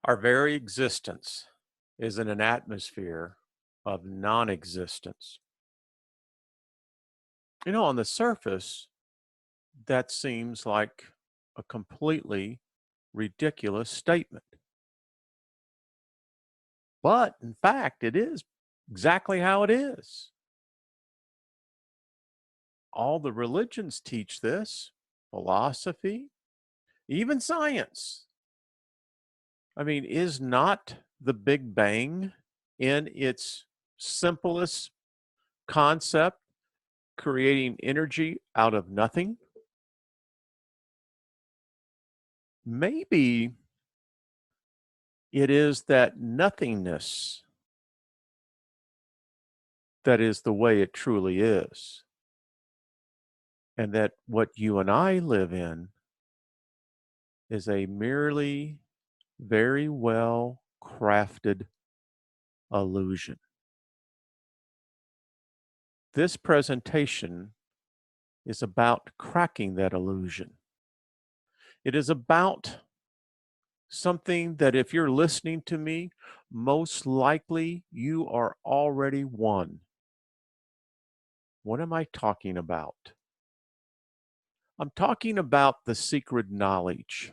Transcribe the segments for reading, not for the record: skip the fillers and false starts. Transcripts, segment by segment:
Our very existence is in an atmosphere of non existence. On the surface, that seems like a completely ridiculous statement. But in fact, it is exactly how it is. All the religions teach this, philosophy, even science. Is not the Big Bang in its simplest concept creating energy out of nothing? Maybe it is that nothingness that is the way it truly is, and that what you and I live in is a merely very well crafted illusion. This presentation is about cracking that illusion. It is about something that if you're listening to me, most likely you are already one. What am I talking about? I'm talking about the secret knowledge.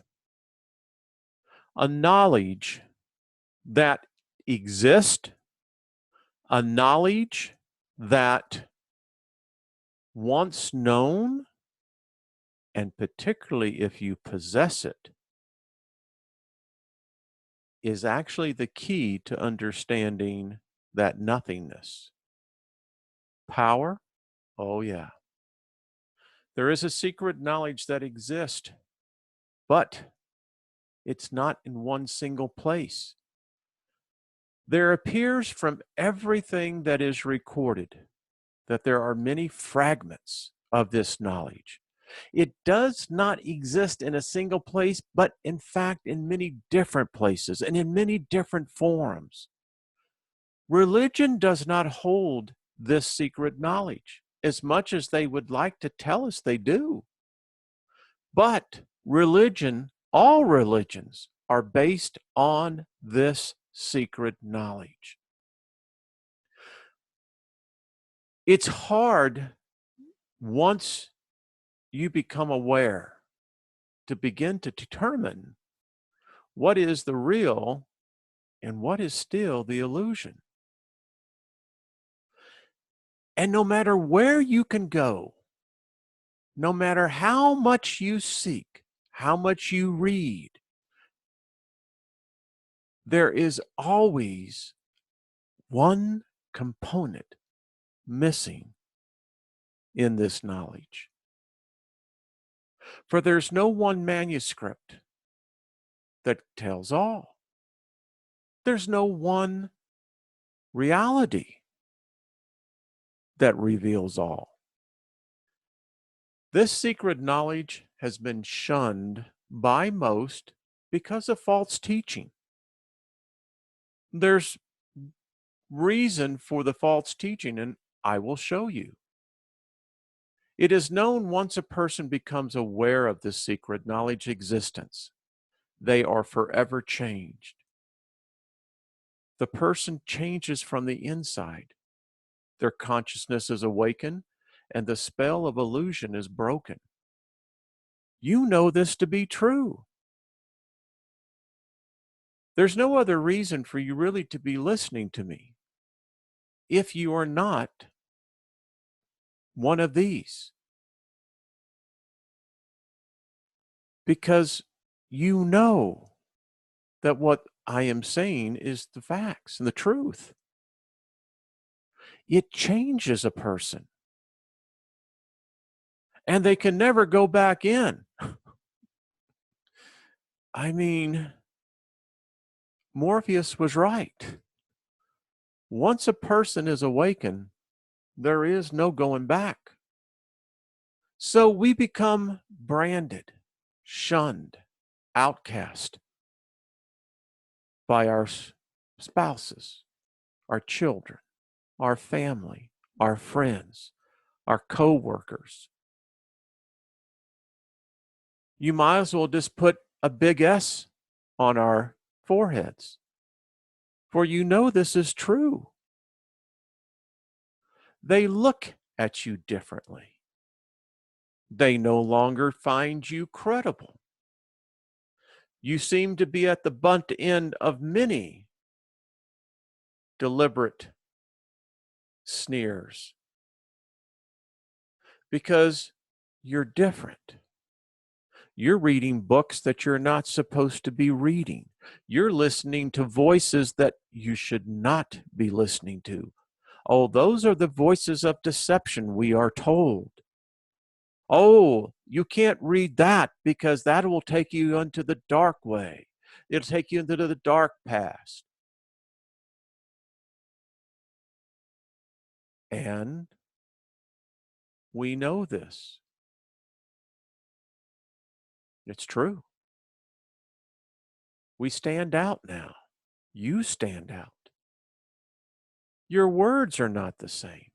A knowledge that exists, a knowledge that once known, and particularly if you possess it, is actually the key to understanding that nothingness. Power? Oh, yeah. There is a secret knowledge that exists, but it's not in one single place. There appears from everything that is recorded that there are many fragments of this knowledge. It does not exist in a single place, but in fact in many different places and in many different forms. Religion does not hold this secret knowledge as much as they would like to tell us they do. But religion, all religions, are based on this secret knowledge. It's hard once you become aware to begin to determine what is the real and what is still the illusion. And no matter where you can go, no matter how much you seek, how much you read, there is always one component missing in this knowledge. For there's no one manuscript that tells all. There's no one reality that reveals all. This secret knowledge has been shunned by most because of false teaching. There's reason for the false teaching, and I will show you. It is known once a person becomes aware of this secret knowledge existence, they are forever changed. The person changes from the inside. Their consciousness is awakened, and the spell of illusion is broken. You know this to be true. There's no other reason for you really to be listening to me if you are not one of these. Because you know that what I am saying is the facts and the truth. It changes a person. And they can never go back in. Morpheus was right. Once a person is awakened, there is no going back. So we become branded, shunned, outcast by our spouses, our children, our family, our friends, our co-workers. You might as well just put a big S on our foreheads. For you know this is true. They look at you differently. They no longer find you credible. You seem to be at the butt end of many deliberate sneers because you're different. You're reading books that you're not supposed to be reading. You're listening to voices that you should not be listening to. Oh, those are the voices of deception, we are told. Oh, you can't read that because that will take you into the dark way. It'll take you into the dark past. And we know this. It's true. We stand out now. You stand out. Your words are not the same.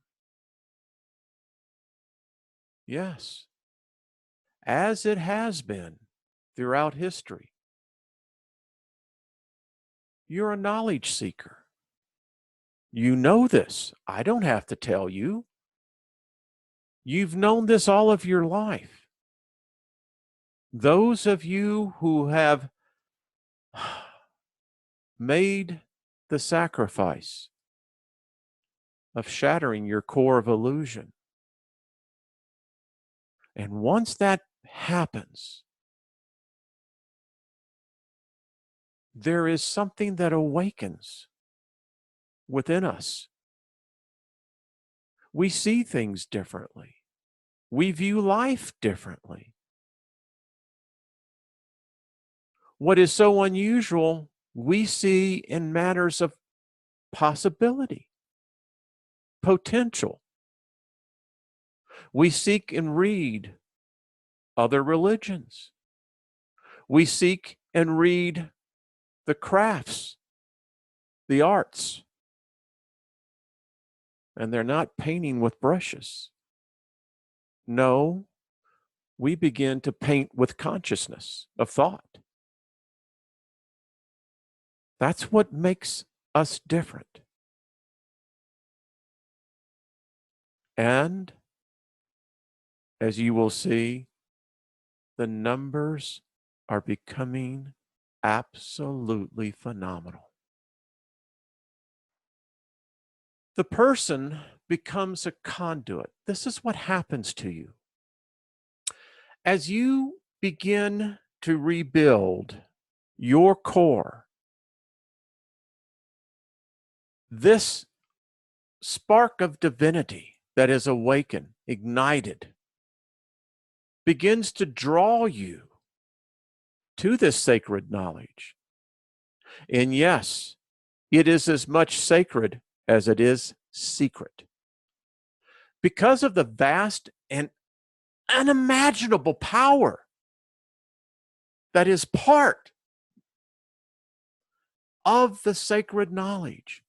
Yes, as it has been throughout history. You're a knowledge seeker. You know this. I don't have to tell you. You've known this all of your life. Those of you who have made the sacrifice of shattering your core of illusion. And once that happens, there is something that awakens within us. We see things differently. We view life differently. What is so unusual, we see in matters of possibility, potential. We seek and read other religions. We seek and read the crafts, the arts. And they're not painting with brushes. No, we begin to paint with consciousness of thought. That's what makes us different. And as you will see, the numbers are becoming absolutely phenomenal. The person becomes a conduit. This is what happens to you. As you begin to rebuild your core, this spark of divinity that is awakened, ignited, begins to draw you to this sacred knowledge. And yes, it is as much sacred as it is secret. Because of the vast and unimaginable power that is part of the sacred knowledge,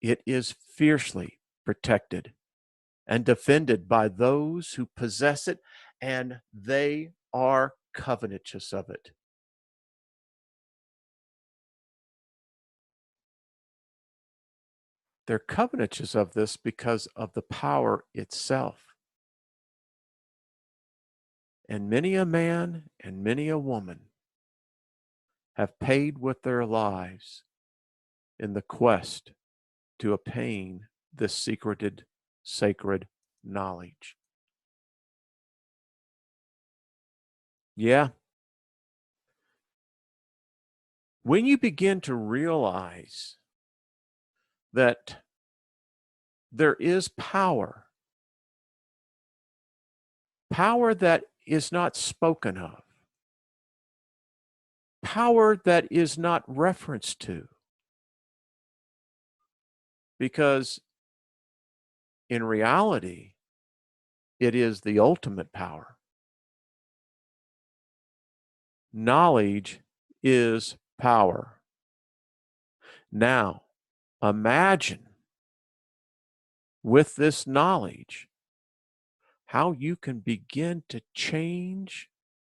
it is fiercely protected and defended by those who possess it, and they are covetous of it. They're covetous of this because of the power itself. And many a man and many a woman have paid with their lives in the quest to obtain this secreted, sacred knowledge. Yeah. When you begin to realize that there is power, power that is not spoken of, power that is not referenced to, because in reality, it is the ultimate power. Knowledge is power. Now, imagine with this knowledge how you can begin to change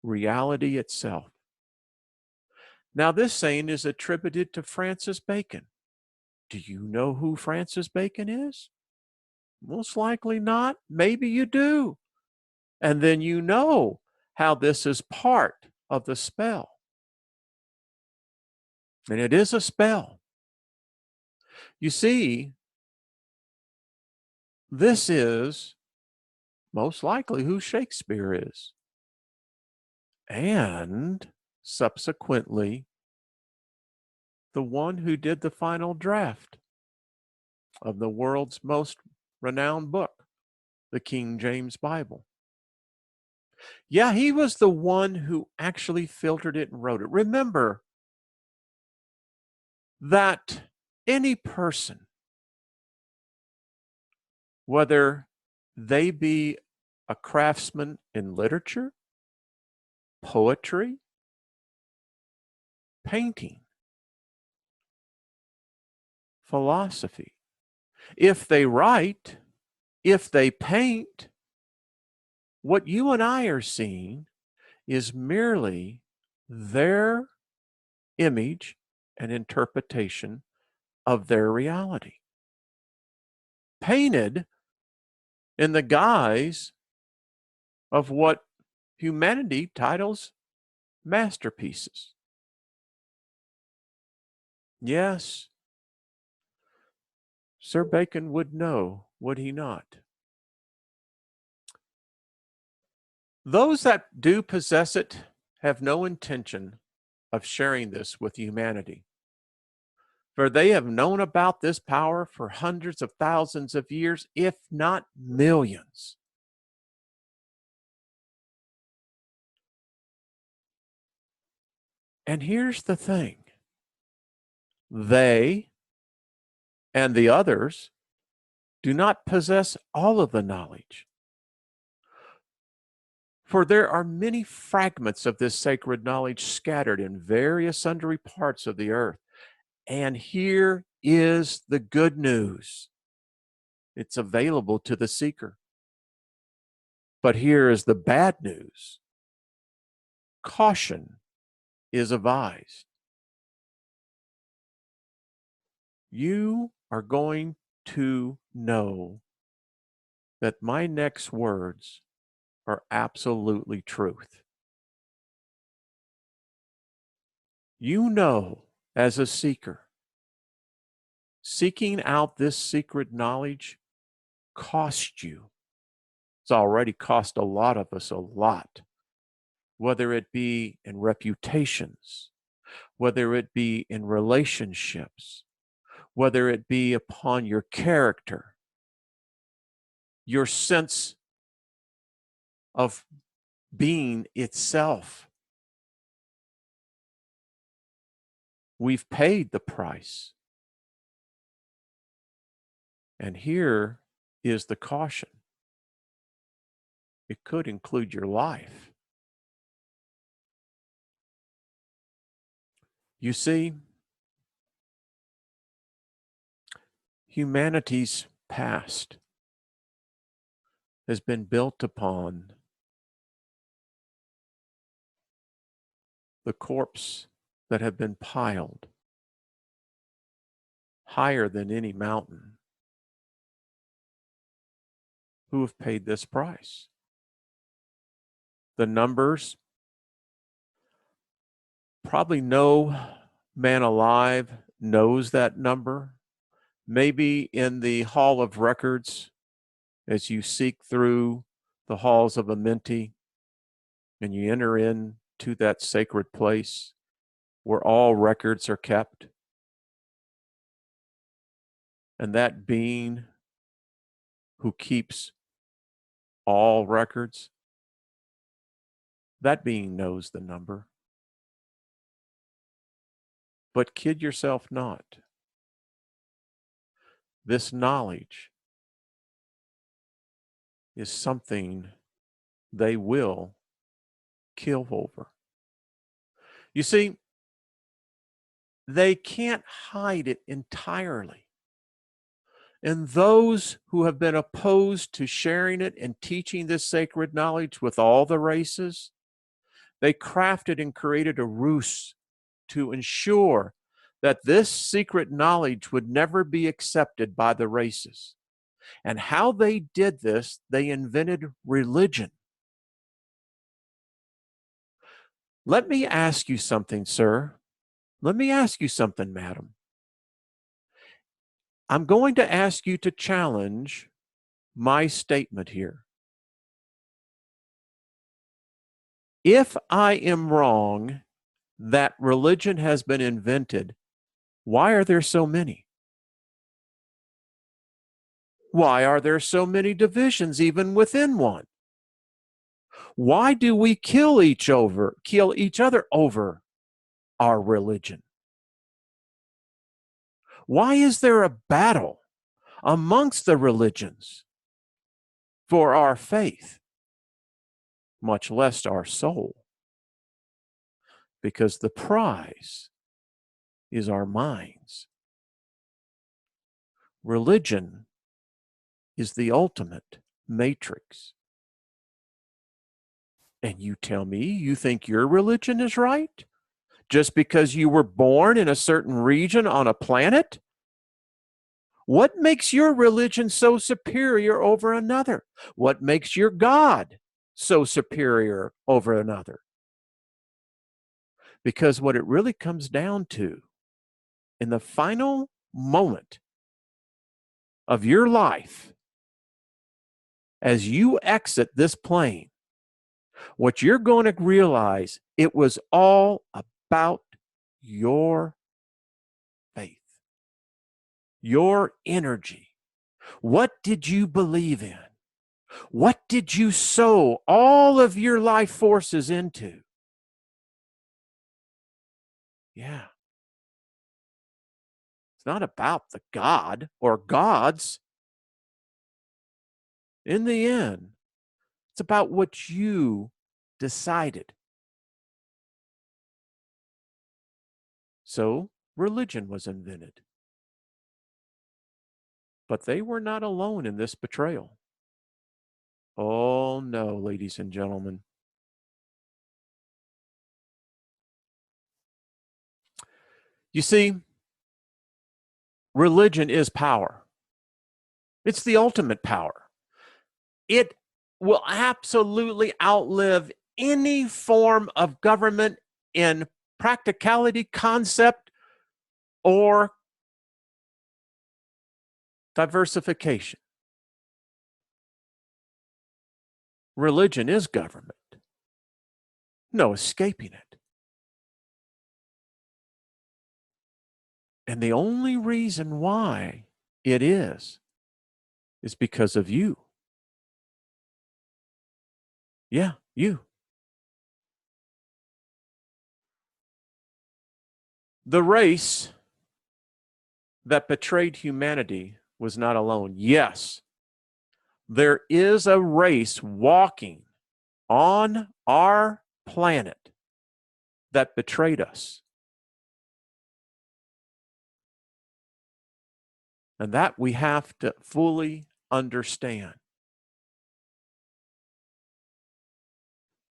reality itself. Now, this saying is attributed to Francis Bacon. Do you know who Francis Bacon is? Most likely not. Maybe you do. And then you know how this is part of the spell. And it is a spell. You see, this is most likely who Shakespeare is. And subsequently, the one who did the final draft of the world's most renowned book, the King James Bible. Yeah, he was the one who actually filtered it and wrote it. Remember that any person, whether they be a craftsman in literature, poetry, painting, philosophy, if they write, if they paint, what you and I are seeing is merely their image and interpretation of their reality, painted in the guise of what humanity titles masterpieces. Yes, Sir Bacon would know, would he not? Those that do possess it have no intention of sharing this with humanity, for they have known about this power for hundreds of thousands of years, if not millions. And here's the thing. They and the others do not possess all of the knowledge. For there are many fragments of this sacred knowledge scattered in various sundry parts of the earth. And here is the good news. It's available to the seeker. But here is the bad news. Caution is advised. You are going to know that my next words are absolutely truth. You know, as a seeker, seeking out this secret knowledge cost you. It's already cost a lot of us a lot, whether it be in reputations, whether it be in relationships, whether it be upon your character, your sense of being itself. We've paid the price. And here is the caution. It could include your life. You see, humanity's past has been built upon the corpse that have been piled higher than any mountain, who have paid this price. The numbers, probably no man alive knows that number. Maybe in the Hall of Records, as you seek through the halls of Amenti and you enter into that sacred place where all records are kept, and that being who keeps all records, that being knows the number. But kid yourself not. This knowledge is something they will kill over. You see, they can't hide it entirely. And those who have been opposed to sharing it and teaching this sacred knowledge with all the races, they crafted and created a ruse to ensure that this secret knowledge would never be accepted by the races. And how they did this, they invented religion. Let me ask you something, sir. Let me ask you something, madam. I'm going to ask you to challenge my statement here. If I am wrong that religion has been invented, why are there so many? Why are there so many divisions even within one? Why do we kill each other over our religion? Why is there a battle amongst the religions for our faith, much less our soul? Because the prize is our minds. Religion is the ultimate matrix. And you tell me you think your religion is right? Just because you were born in a certain region on a planet? What makes your religion so superior over another? What makes your God so superior over another? Because what it really comes down to, in the final moment of your life, as you exit this plane, what you're going to realize, it was all about your faith, your energy. What did you believe in? What did you sow all of your life forces into? Yeah. It's not about the God or gods. In the end, it's about what you decided. So religion was invented. But they were not alone in this betrayal. Oh no, ladies and gentlemen. You see, religion is power. It's the ultimate power. It will absolutely outlive any form of government in practicality, concept, or diversification. Religion is government. No escaping it. And the only reason why it is because of you. Yeah, you. The race that betrayed humanity was not alone. Yes, there is a race walking on our planet that betrayed us. And that we have to fully understand.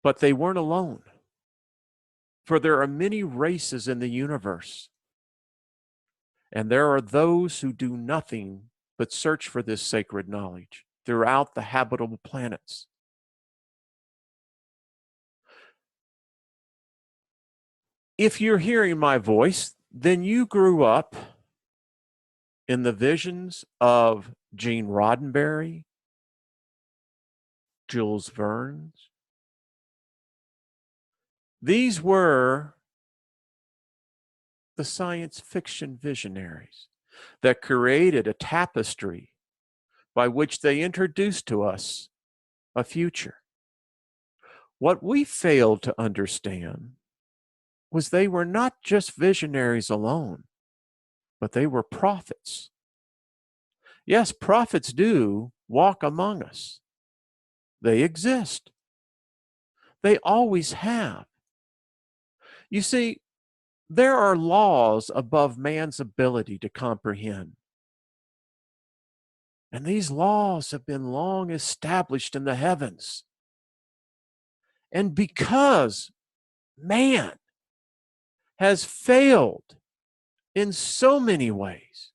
But they weren't alone. For there are many races in the universe. And there are those who do nothing but search for this sacred knowledge throughout the habitable planets. If you're hearing my voice, then you grew up in the visions of Gene Roddenberry, Jules Verne. These were the science fiction visionaries that created a tapestry by which they introduced to us a future. What we failed to understand was they were not just visionaries alone, but they were prophets. Yes, prophets do walk among us. They exist. They always have. You see, there are laws above man's ability to comprehend. And these laws have been long established in the heavens. And because man has failed in so many ways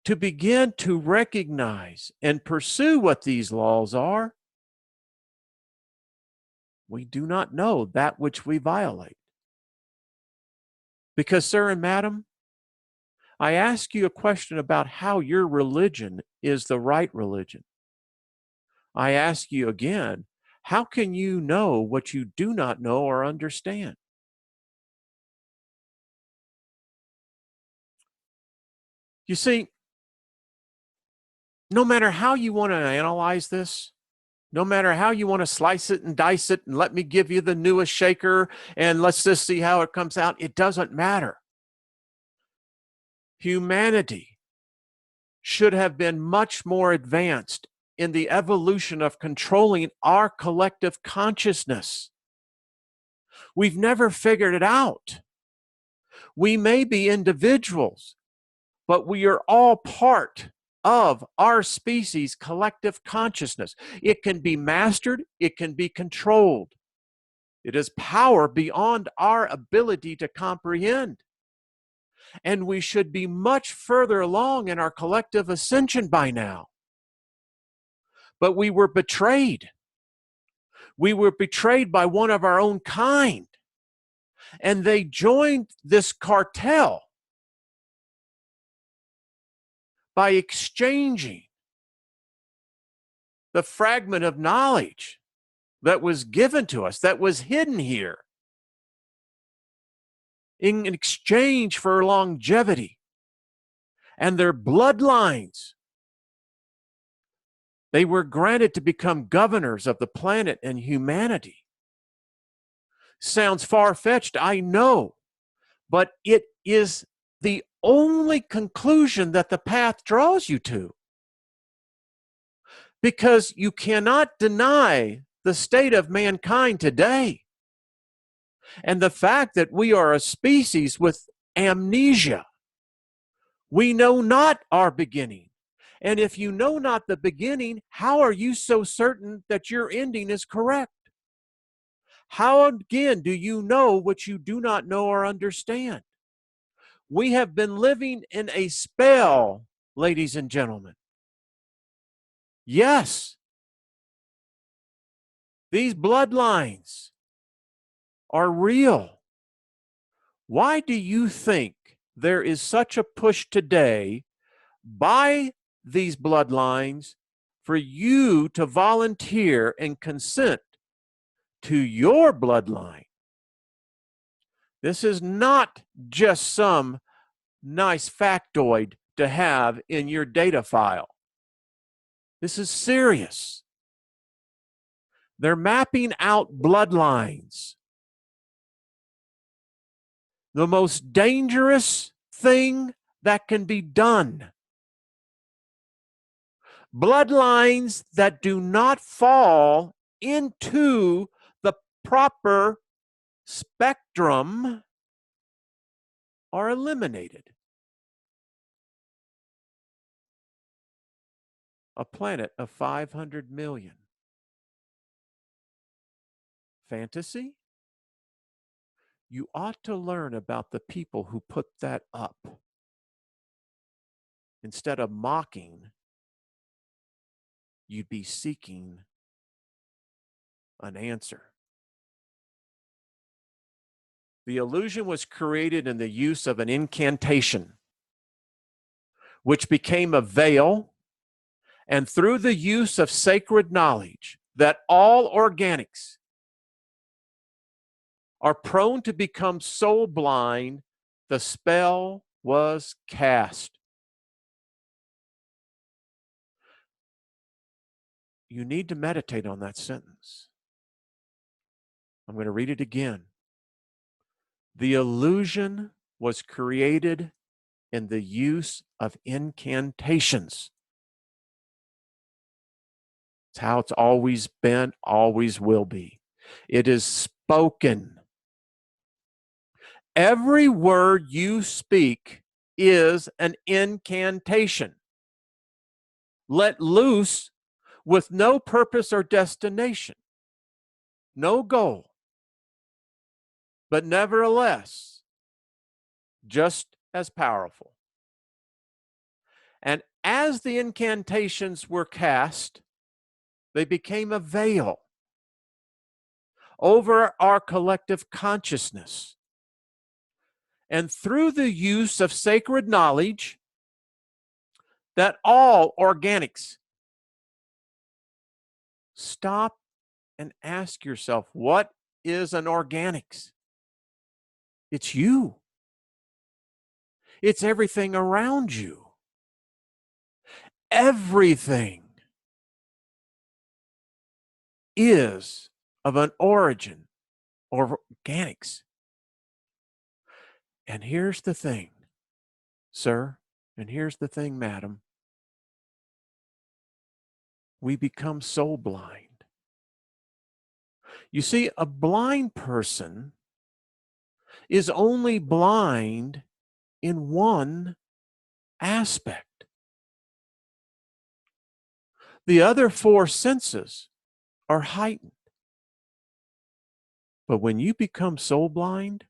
to begin to recognize and pursue what these laws are, we do not know that which we violate. Because, sir and madam, I ask you a question about how your religion is the right religion. I ask you again, how can you know what you do not know or understand? You see, no matter how you want to analyze this, no matter how you want to slice it and dice it, and let me give you the newest shaker and let's just see how it comes out, it doesn't matter. Humanity should have been much more advanced in the evolution of controlling our collective consciousness. We've never figured it out. We may be individuals, but we are all part of our species' collective consciousness. It can be mastered, it can be controlled. It is power beyond our ability to comprehend. And we should be much further along in our collective ascension by now. But we were betrayed. We were betrayed by one of our own kind. And they joined this cartel by exchanging the fragment of knowledge that was given to us, that was hidden here, in exchange for longevity and their bloodlines. They were granted to become governors of the planet and humanity. Sounds far-fetched, I know, but it is the only conclusion that the path draws you to. Because you cannot deny the state of mankind today and the fact that we are a species with amnesia. We know not our beginning. And if you know not the beginning, how are you so certain that your ending is correct? How again do you know what you do not know or understand? We have been living in a spell, ladies and gentlemen. Yes, these bloodlines are real. Why do you think there is such a push today by these bloodlines for you to volunteer and consent to your bloodline? This is not just some nice factoid to have in your data file. This is serious. They're mapping out bloodlines. The most dangerous thing that can be done. Bloodlines that do not fall into the proper spectrum are eliminated. A planet of 500 million. Fantasy? You ought to learn about the people who put that up. Instead of mocking, you'd be seeking an answer. The illusion was created in the use of an incantation, which became a veil, and through the use of sacred knowledge that all organics are prone to become soul blind, the spell was cast. You need to meditate on that sentence. I'm going to read it again. The illusion was created in the use of incantations. It's how it's always been, always will be. It is spoken. Every word you speak is an incantation, let loose with no purpose or destination, no goal. But nevertheless, just as powerful. And as the incantations were cast, they became a veil over our collective consciousness. And through the use of sacred knowledge, that all organics, stop and ask yourself, what is an organics? It's you. It's everything around you. Everything is of an origin or organics. And here's the thing, sir, and here's the thing, madam. We become soul blind. You see, a blind person is only blind in one aspect. The other four senses are heightened. But when you become soul blind,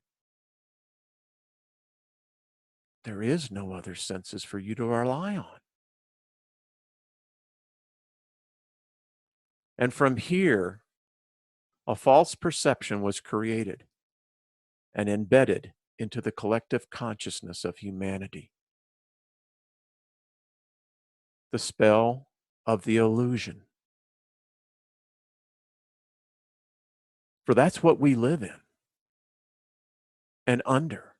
there is no other senses for you to rely on. And from here, a false perception was created and embedded into the collective consciousness of humanity. The spell of the illusion. For that's what we live in and under.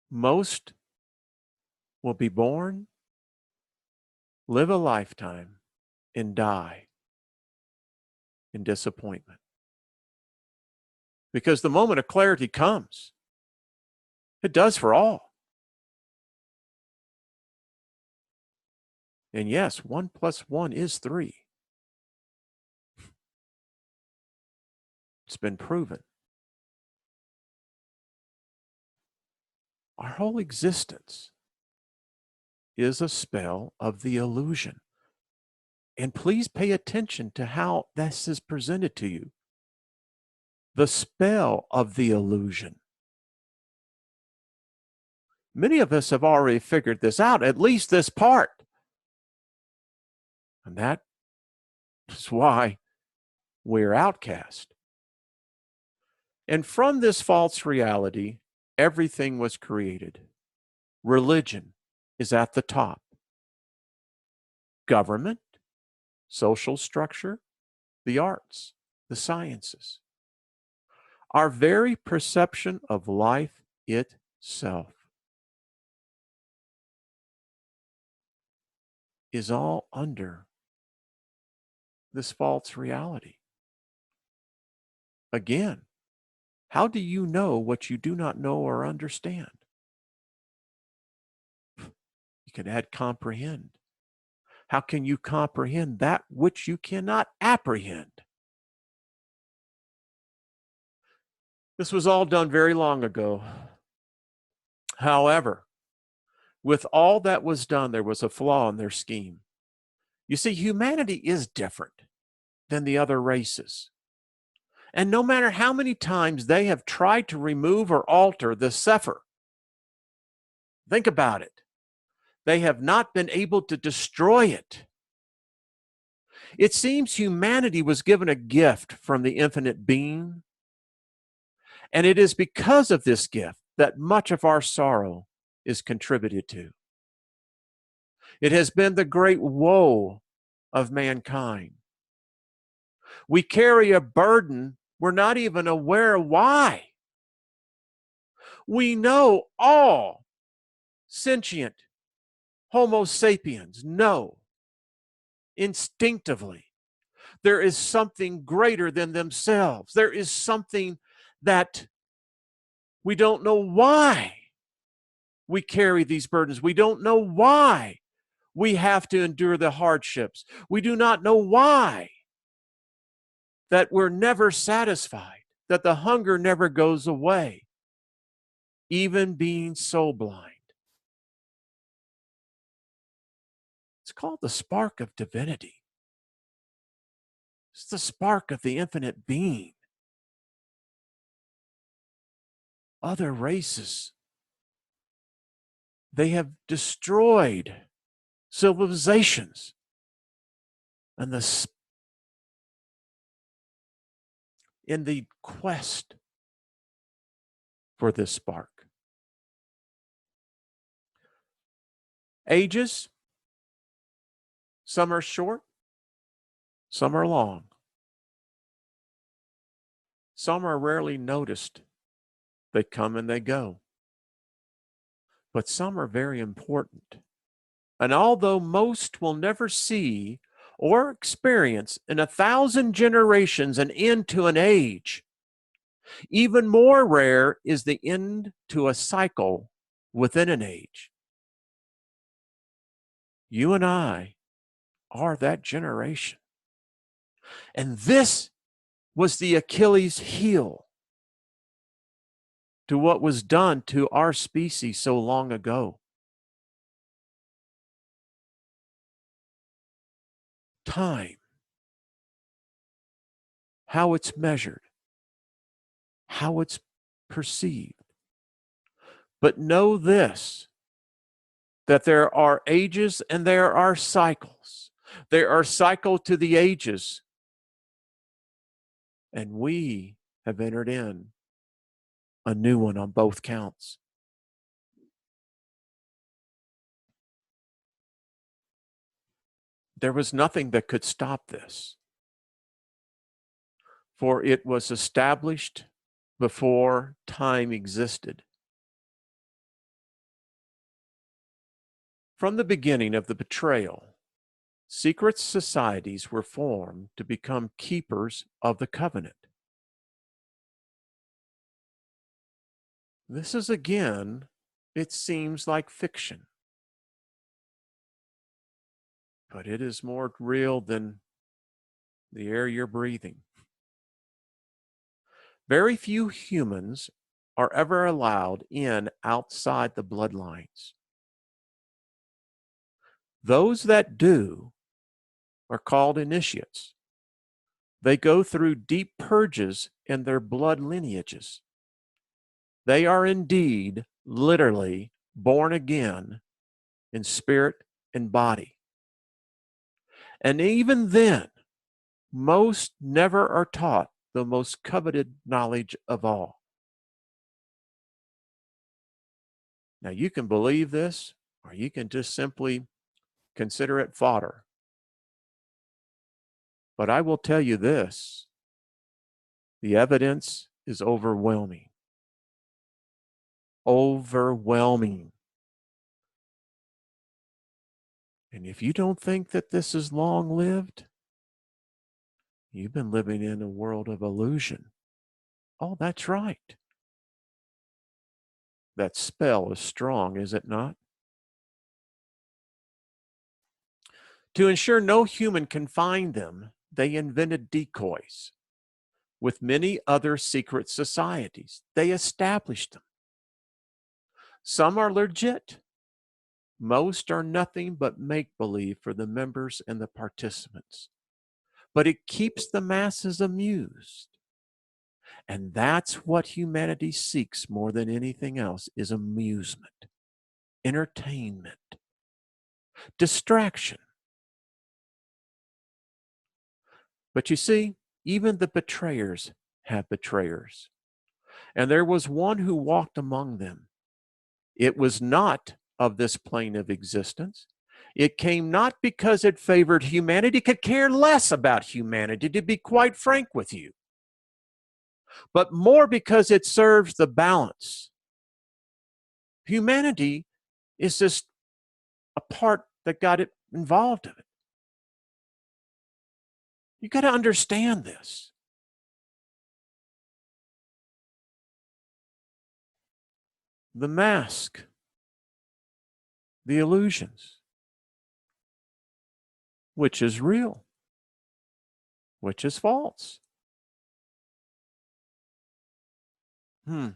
Most will be born, live a lifetime, and die in disappointment. Because the moment of clarity comes, it does for all. And yes, 1 + 1 is 3. It's been proven. Our whole existence is a spell of the illusion. And please pay attention to how this is presented to you. The spell of the illusion. Many of us have already figured this out, at least this part. And that is why we're outcast. And from this false reality, everything was created. Religion is at the top. Government, social structure, the arts, the sciences. Our very perception of life itself is all under this false reality. Again, how do you know what you do not know or understand? You can add comprehend. How can you comprehend that which you cannot apprehend? This was all done very long ago. However, with all that was done, there was a flaw in their scheme. You see, humanity is different than the other races. And no matter how many times they have tried to remove or alter the Sefer, think about it, they have not been able to destroy it. It seems humanity was given a gift from the infinite being, and it is because of this gift that much of our sorrow is contributed to. It has been the great woe of mankind. We carry a burden we're not even aware why. We know all sentient Homo sapiens know instinctively there is something greater than themselves. There is something that we don't know why we carry these burdens. We don't know why we have to endure the hardships. We do not know why that we're never satisfied, that the hunger never goes away, even being so blind. It's called the spark of divinity. It's the spark of the infinite being. other races. They have destroyed civilizations. And in the quest for this spark. Ages, some are short, some are long. Some are rarely noticed. They come and they go. But some are very important. And although most will never see or experience in 1,000 generations an end to an age, even more rare is the end to a cycle within an age. You and I are that generation. And this was the Achilles heel to what was done to our species so long ago. Time, how it's measured, how it's perceived. But know this, that there are ages and there are cycles. There are cycles to the ages. And we have entered in a new one on both counts. There was nothing that could stop this, for it was established before time existed. From the beginning of the betrayal, secret societies were formed to become keepers of the covenant. This is again, it seems like fiction, but it is more real than the air you're breathing. Very few humans are ever allowed in outside the bloodlines. Those that do are called initiates. They go through deep purges in their blood lineages. They are indeed, literally, born again in spirit and body. And even then, most never are taught the most coveted knowledge of all. Now, you can believe this, or you can just simply consider it fodder. But I will tell you this, the evidence is overwhelming. Overwhelming. And if you don't think that this is long-lived, you've been living in a world of illusion. Oh, that's right. That spell is strong, is it not? To ensure no human can find them, they invented decoys. With many other secret societies, they established them. Some are legit. Most are nothing but make-believe for the members and the participants. But it keeps the masses amused. And that's what humanity seeks more than anything else, is amusement, entertainment, distraction. But you see, even the betrayers have betrayers. And there was one who walked among them. It was not of this plane of existence. It came not because it favored humanity, could care less about humanity, to be quite frank with you, but more because it serves the balance. Humanity is just a part that got it involved in it. You got to understand this. The mask, the illusions, which is real, which is false. You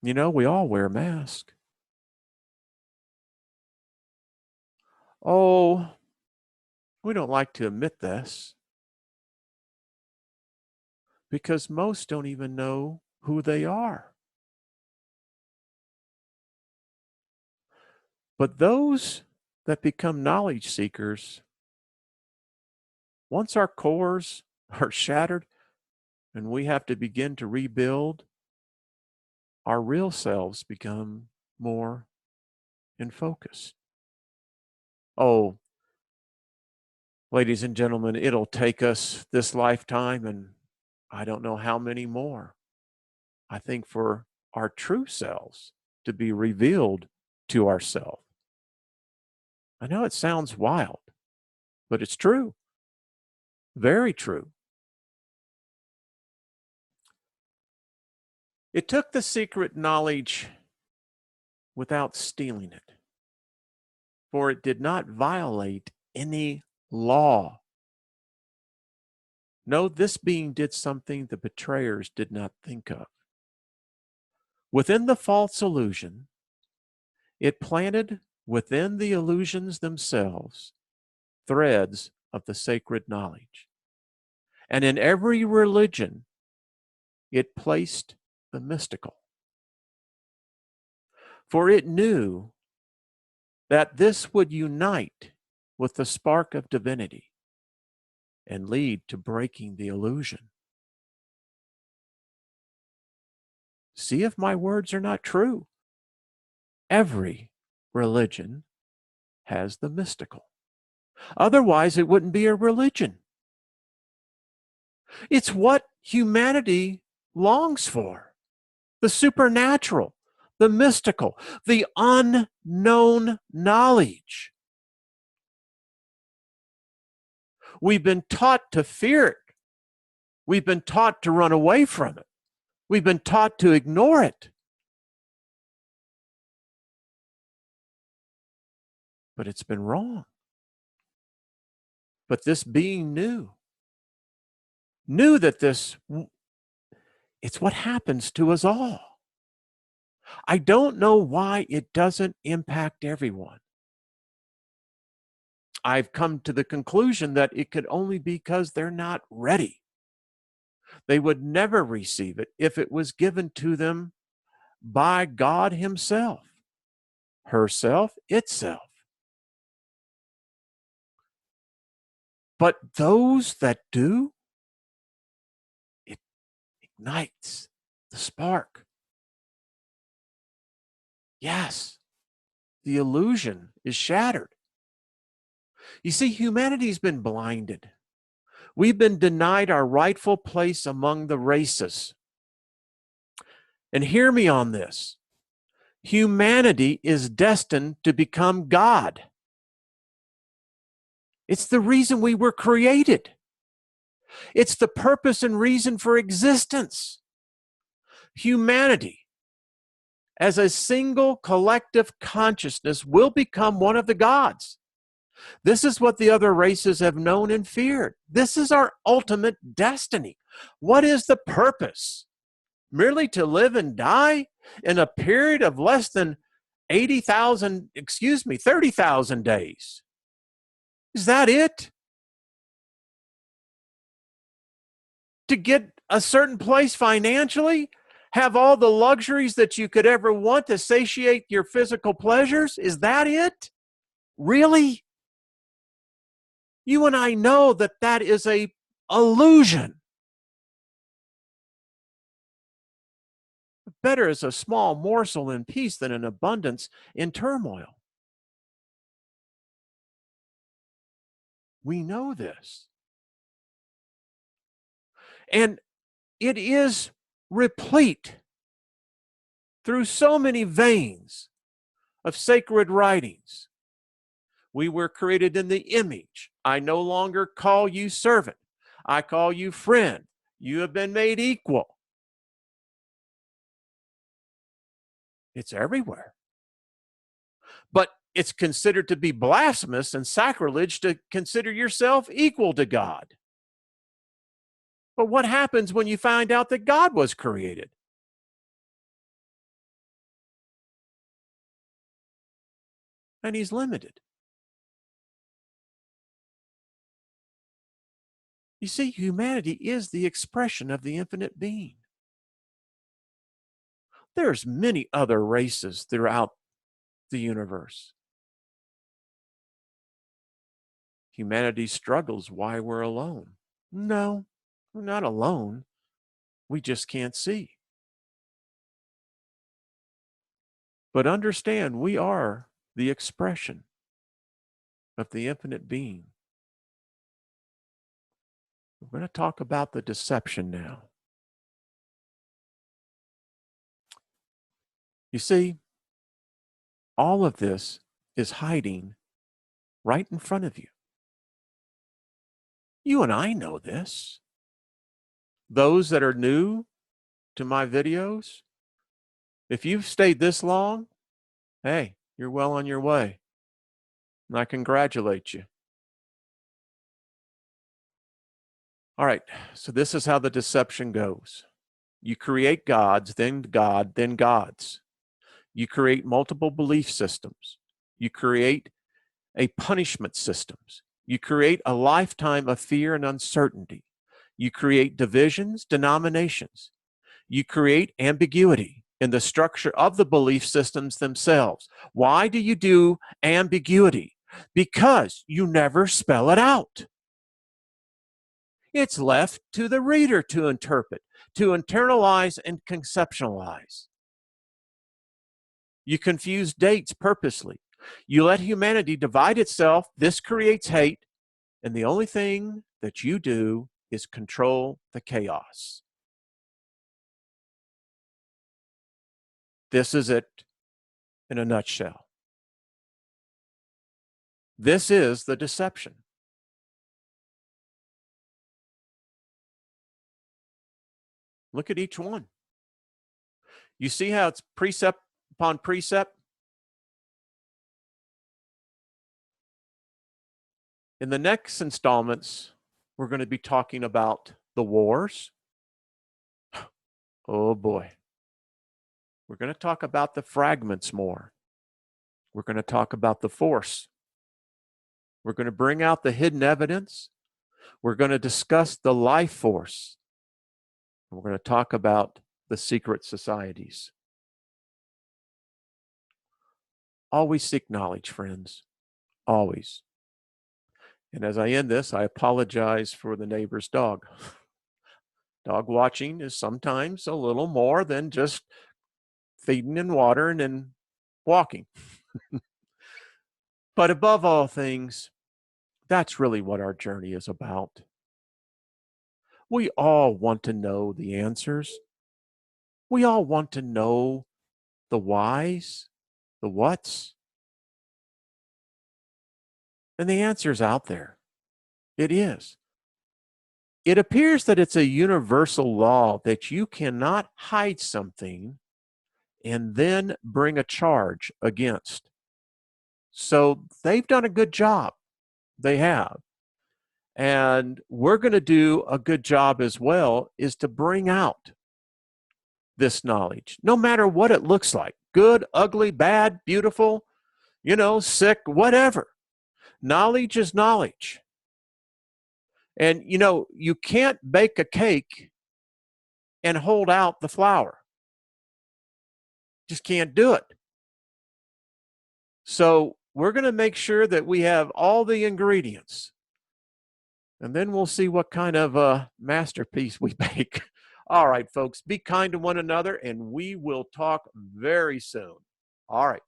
know, we all wear masks. Oh, we don't like to admit this because most don't even know who they are. But those that become knowledge seekers, once our cores are shattered and we have to begin to rebuild, our real selves become more in focus. Oh, ladies and gentlemen, it'll take us this lifetime and I don't know how many more, I think, for our true selves to be revealed to ourselves. I know it sounds wild, but it's true. Very true. It took the secret knowledge without stealing it, for it did not violate any law. No, this being did something the betrayers did not think of. Within the false illusion, it planted within the illusions themselves threads of the sacred knowledge. And in every religion, it placed the mystical. For it knew that this would unite with the spark of divinity and lead to breaking the illusion. See if my words are not true. Every religion has the mystical. Otherwise, it wouldn't be a religion. It's what humanity longs for: the supernatural, the mystical, the unknown knowledge. We've been taught to fear it. We've been taught to run away from it. We've been taught to ignore it. But it's been wrong. But this being knew that it's what happens to us all. I don't know why it doesn't impact everyone. I've come to the conclusion that it could only be because they're not ready. They would never receive it if it was given to them by God Himself, herself, itself. But those that do, it ignites the spark. Yes, the illusion is shattered. You see, humanity's been blinded. We've been denied our rightful place among the races. And hear me on this. Humanity is destined to become God. It's the reason we were created. It's the purpose and reason for existence. Humanity, as a single collective consciousness, will become one of the gods. This is what the other races have known and feared. This is our ultimate destiny. What is the purpose? Merely to live and die in a period of less than 30,000 days. Is that it? To get a certain place financially? Have all the luxuries that you could ever want to satiate your physical pleasures? Is that it? Really? You and I know that that is an illusion. Better is a small morsel in peace than an abundance in turmoil. We know this. And it is replete through so many veins of sacred writings. We were created in the image. I no longer call you servant. I call you friend. You have been made equal. It's everywhere. But it's considered to be blasphemous and sacrilege to consider yourself equal to God. But what happens when you find out that God was created? And He's limited. You see, humanity is the expression of the infinite being. There's many other races throughout the universe. Humanity struggles why we're alone. No, we're not alone. We just can't see. But understand, we are the expression of the infinite being. We're going to talk about the deception now. You see, all of this is hiding right in front of you. You and I know this. Those that are new to my videos, if you've stayed this long, hey, you're well on your way. And I congratulate you. All right, so this is how the deception goes. You create gods, then God, then gods. You create multiple belief systems. You create a punishment systems. You create a lifetime of fear and uncertainty. You create divisions, denominations. You create ambiguity in the structure of the belief systems themselves. Why do you do ambiguity? Because you never spell it out. It's left to the reader to interpret, to internalize and conceptualize. You confuse dates purposely. You let humanity divide itself. This creates hate. And the only thing that you do is control the chaos. This is it in a nutshell. This is the deception. Look at each one. You see how it's precept upon precept? In the next installments, we're going to be talking about the wars. Oh boy. We're going to talk about the fragments more. We're going to talk about the force. We're going to bring out the hidden evidence. We're going to discuss the life force. We're going to talk about the secret societies. Always seek knowledge, friends. Always. And as I end this, I apologize for the neighbor's dog. Dog watching is sometimes a little more than just feeding and watering and walking. But above all things, that's really what our journey is about. We all want to know the answers. We all want to know the whys, the whats. And the answer is out there. It is. It appears that it's a universal law that you cannot hide something and then bring a charge against. So they've done a good job. They have. And we're going to do a good job as well, is to bring out this knowledge, no matter what it looks like, good, ugly, bad, beautiful, sick, whatever. Knowledge is knowledge. And, you can't bake a cake and hold out the flour. Just can't do it. So we're going to make sure that we have all the ingredients. And then we'll see what kind of a masterpiece we bake. All right, folks, be kind to one another, and we will talk very soon. All right.